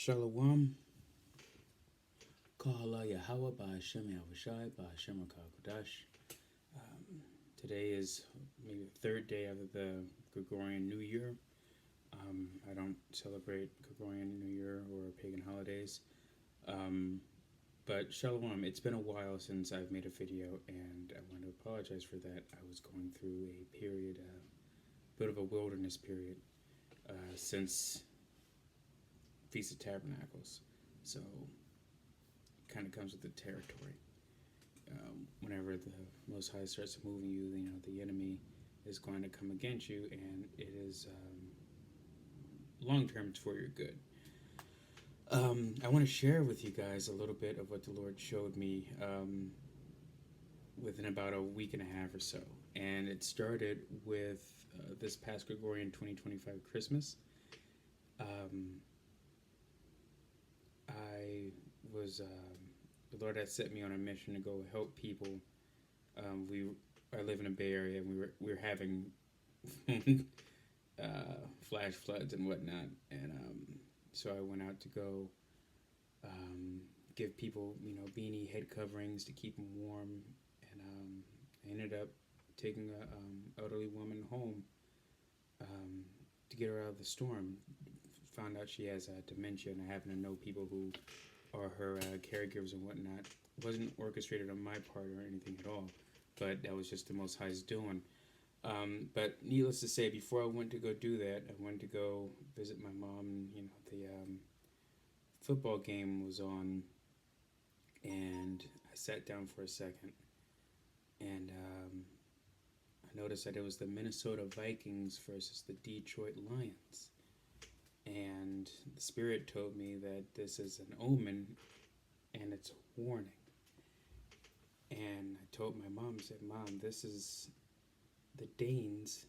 Shalom, Kahala Yahweh Ba'Hashem Yahushai Ba'Hashem HaKadosh. Today is maybe the third day of the Gregorian New Year. I don't celebrate Gregorian New Year or pagan holidays. But Shalom, it's been a while since I've made a video, and I want to apologize for that. I was going through a period, a bit of a wilderness period, since Feast of Tabernacles. So it kind of comes with the territory. Whenever the Most High starts moving you, the enemy is going to come against you, and it is long term for your good. I want to share with you guys a little bit of what the Lord showed me within about a week and a half or so. And it started with this past Gregorian 2025 Christmas. The Lord had set me on a mission to go help people. I live in a Bay Area, and we were having flash floods and whatnot, and so I went out to go give people, beanie head coverings to keep them warm, and I ended up taking a elderly woman home to get her out of the storm. Found out she has dementia, and I happen to know people who are her caregivers and whatnot. It wasn't orchestrated on my part or anything at all, but that was just the Most High's doing. But needless to say, before I went to go do that, I went to go visit my mom. The football game was on, and I sat down for a second, and I noticed that it was the Minnesota Vikings versus the Detroit Lions. And the Spirit told me that this is an omen and it's a warning. And I told my mom, I said, Mom, this is the Danes,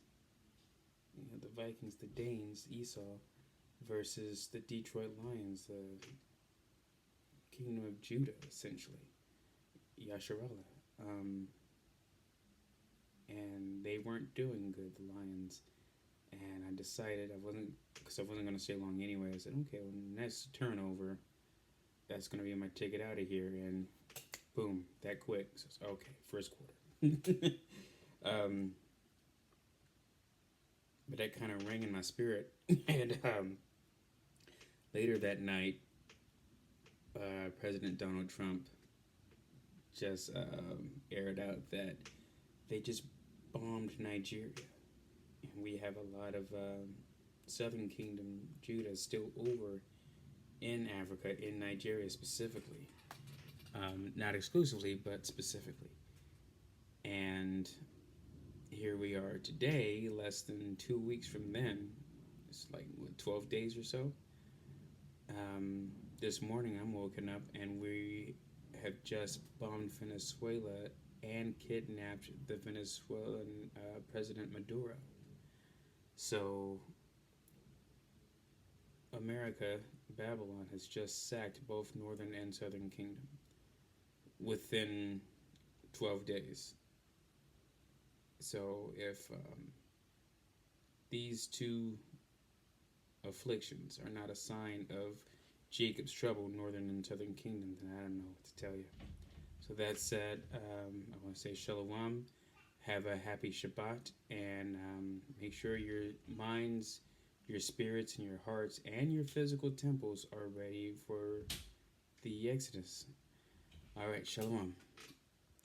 the Vikings, the Danes, Esau, versus the Detroit Lions, the Kingdom of Judah, essentially, Yasharallah. And they weren't doing good, the Lions. And I decided because I wasn't going to stay long anyway. I said, okay, well, next turnover, that's going to be my ticket out of here. And boom, that quick. So okay, first quarter. But that kind of rang in my spirit. And later that night, President Donald Trump just aired out that they just bombed Nigeria. And we have a lot of Southern Kingdom Judah still over in Africa, in Nigeria specifically. Not exclusively, but specifically. And here we are today, less than 2 weeks from then. It's like, 12 days or so? This morning I'm woken up, and we have just bombed Venezuela and kidnapped the Venezuelan President Maduro. So, America, Babylon, has just sacked both Northern and Southern Kingdom within 12 days. So, if these two afflictions are not a sign of Jacob's trouble, Northern and Southern Kingdom, then I don't know what to tell you. So that said, I want to say Shalom. Have a happy Shabbat, and make sure your minds, your spirits, and your hearts, and your physical temples are ready for the Exodus. All right, Shalom.